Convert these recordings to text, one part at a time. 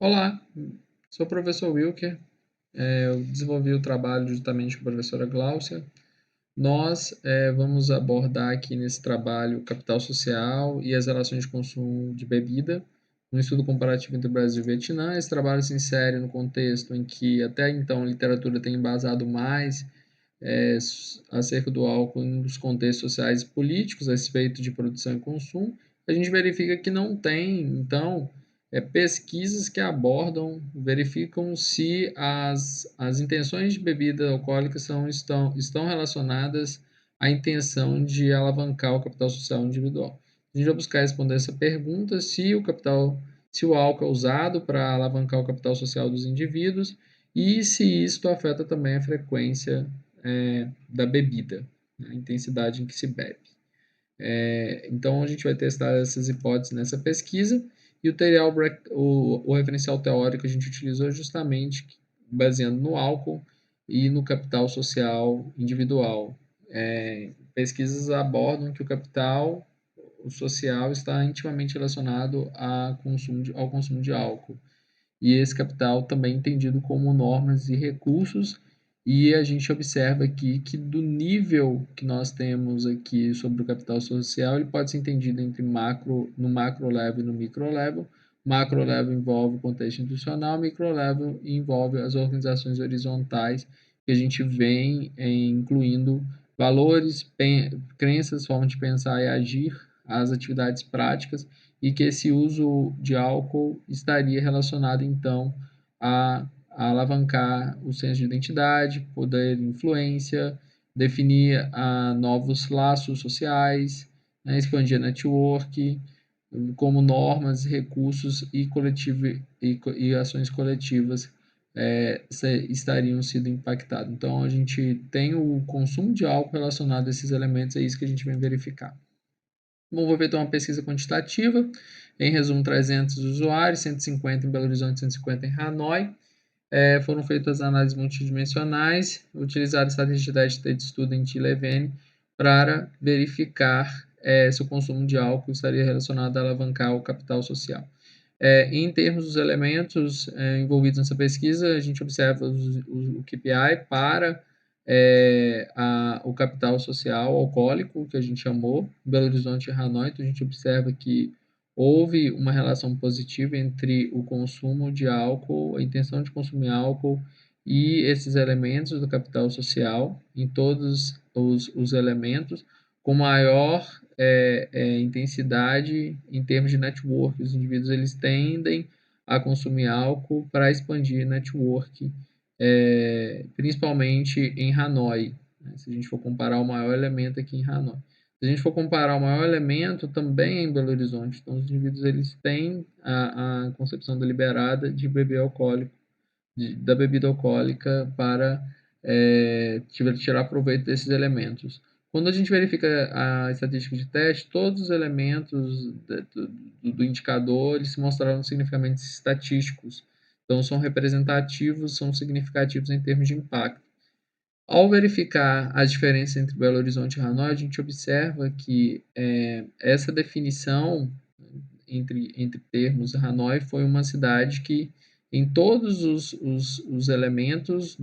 Olá, sou o professor Wilker. Eu desenvolvi o trabalho juntamente com a professora Gláucia. Nós vamos abordar aqui nesse trabalho o capital social e as relações de consumo de bebida, um estudo comparativo entre o Brasil e o Vietnã. Esse trabalho se insere no contexto em que até então a literatura tem embasado mais é, acerca do álcool nos contextos sociais e políticos a respeito de produção e consumo. A gente verifica que não tem, então, pesquisas que abordam, verificam se as intenções de bebida alcoólica estão relacionadas à intenção de alavancar o capital social individual. A gente vai buscar responder essa pergunta se o álcool é usado para alavancar o capital social dos indivíduos e se isto afeta também a frequência da bebida, né, a intensidade em que se bebe. Então, a gente vai testar essas hipóteses nessa pesquisa e o referencial teórico que a gente utilizou justamente baseando no álcool e no capital social individual. Pesquisas abordam que o social está intimamente relacionado ao consumo de álcool. E esse capital também é entendido como normas e recursos, e a gente observa aqui que do nível que nós temos aqui sobre o capital social, ele pode ser entendido no macro level e no micro level. Macro level envolve o contexto institucional, micro level envolve as organizações horizontais, que a gente vem incluindo valores, crenças, formas de pensar e agir, as atividades práticas, e que esse uso de álcool estaria relacionado então a alavancar o senso de identidade, poder de influência, definir novos laços sociais, né, expandir a network, como normas, recursos e ações coletivas estariam sendo impactados. Então, a gente tem o consumo de álcool relacionado a esses elementos, é isso que a gente vem verificar. Bom, vou ver então uma pesquisa quantitativa. Em resumo, 300 usuários, 150 em Belo Horizonte, 150 em Hanoi. Foram feitas análises multidimensionais, utilizaram estratégia de student Levene para verificar se o consumo de álcool estaria relacionado a alavancar o capital social. Em termos dos elementos envolvidos nessa pesquisa, a gente observa o KPI para o capital social alcoólico, que a gente chamou, Belo Horizonte e Hanoi. Então, a gente observa que houve uma relação positiva entre o consumo de álcool, a intenção de consumir álcool e esses elementos do capital social, em todos os elementos, com maior intensidade em termos de network. Os indivíduos eles tendem a consumir álcool para expandir network, principalmente em Hanoi, né? Se a gente for comparar o maior elemento aqui em Hanoi. Se a gente for comparar o maior elemento também é em Belo Horizonte. Então, os indivíduos eles têm a concepção deliberada de beber alcoólico, da bebida alcoólica para tirar proveito desses elementos. Quando a gente verifica a estatística de teste, todos os elementos do indicador eles se mostraram significativamente estatísticos. Então, são representativos, são significativos em termos de impacto. Ao verificar as diferenças entre Belo Horizonte e Hanoi, a gente observa que essa definição entre termos, Hanoi foi uma cidade que, em todos os elementos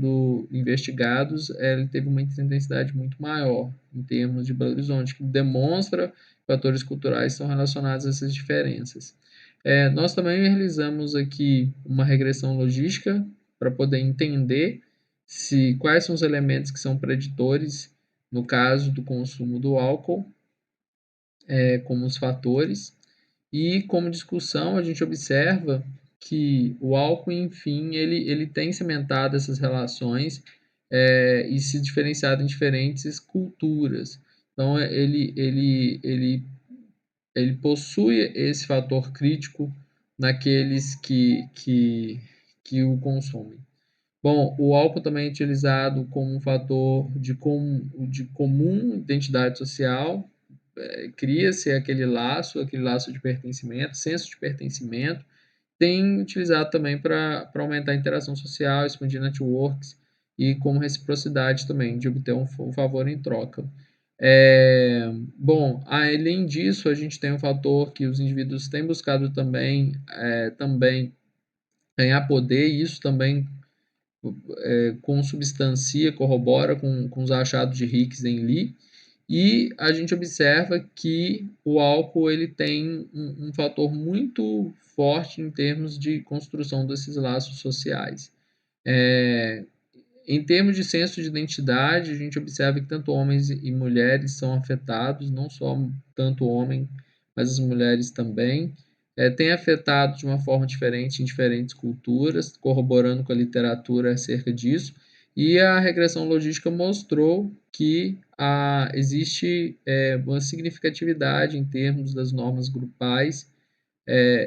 investigados, ele teve uma intensidade muito maior em termos de Belo Horizonte, que demonstra que fatores culturais estão relacionados a essas diferenças. Nós também realizamos aqui uma regressão logística para poder entender quais são os elementos que são preditores no caso do consumo do álcool, como os fatores. E como discussão, a gente observa que o álcool, enfim, ele tem cimentado essas relações e se diferenciado em diferentes culturas. Então, ele possui esse fator crítico naqueles que o consomem. Bom, o álcool também é utilizado como um fator de comum identidade social. Cria-se aquele laço de pertencimento, senso de pertencimento. Tem utilizado também para aumentar a interação social, expandir networks e como reciprocidade também, de obter um favor em troca. Bom, além disso, a gente tem um fator que os indivíduos têm buscado também ganhar poder, e isso também consubstancia, corrobora com os achados de Hicks em Lee, e a gente observa que o álcool ele tem um fator muito forte em termos de construção desses laços sociais. Em termos de senso de identidade, a gente observa que tanto homens e mulheres são afetados, não só tanto o homem, mas as mulheres também. Tem afetado de uma forma diferente em diferentes culturas, corroborando com a literatura acerca disso. E a regressão logística mostrou que existe uma significatividade em termos das normas grupais,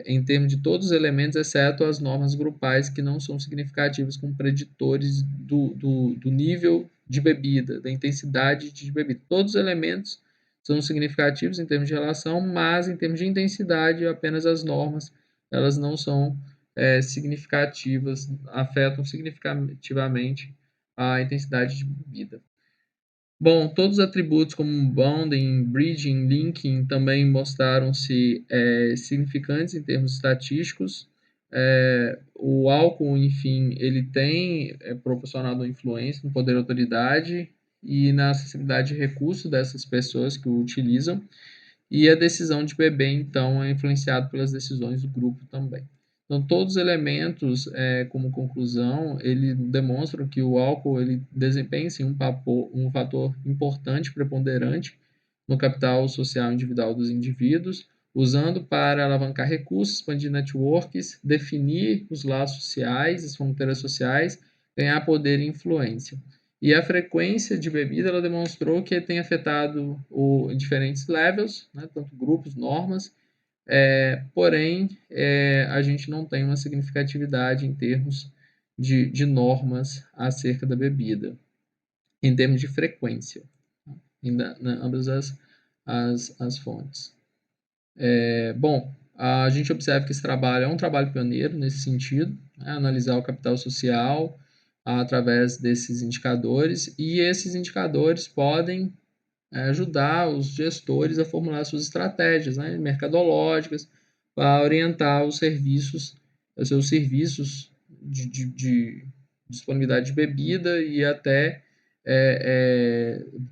em termos de todos os elementos, exceto as normas grupais, que não são significativas como preditores do nível de bebida, da intensidade de bebida. Todos os elementos são significativos em termos de relação, mas em termos de intensidade, apenas as normas, elas não são significativas, afetam significativamente a intensidade de bebida. Bom, todos os atributos como bounding, bridging, linking também mostraram-se significantes em termos estatísticos. O álcool, enfim, ele tem proporcionado uma influência no poder da autoridade e na acessibilidade de recursos dessas pessoas que o utilizam, e a decisão de beber, então, é influenciada pelas decisões do grupo também. Então, todos os elementos, como conclusão, ele demonstram que o álcool ele desempenha sim, um fator importante, preponderante no capital social individual dos indivíduos, usando para alavancar recursos, expandir networks, definir os laços sociais, as fronteiras sociais, ganhar poder e influência. E a frequência de bebida ela demonstrou que tem afetado em diferentes levels, né, tanto grupos, normas, porém a gente não tem uma significatividade em termos de normas acerca da bebida, em termos de frequência, em ambas as fontes. Bom, a gente observa que esse trabalho é um trabalho pioneiro nesse sentido, né, analisar o capital social através desses indicadores, e esses indicadores podem ajudar os gestores a formular suas estratégias, né, mercadológicas, para orientar os seus serviços de disponibilidade de bebida e até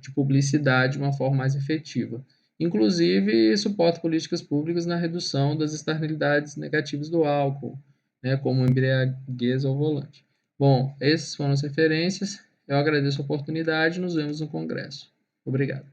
de publicidade de uma forma mais efetiva. Inclusive, suporta políticas públicas na redução das externalidades negativas do álcool, né, como embriaguez ao volante. Bom, essas foram as referências. Eu agradeço a oportunidade e nos vemos no congresso. Obrigado.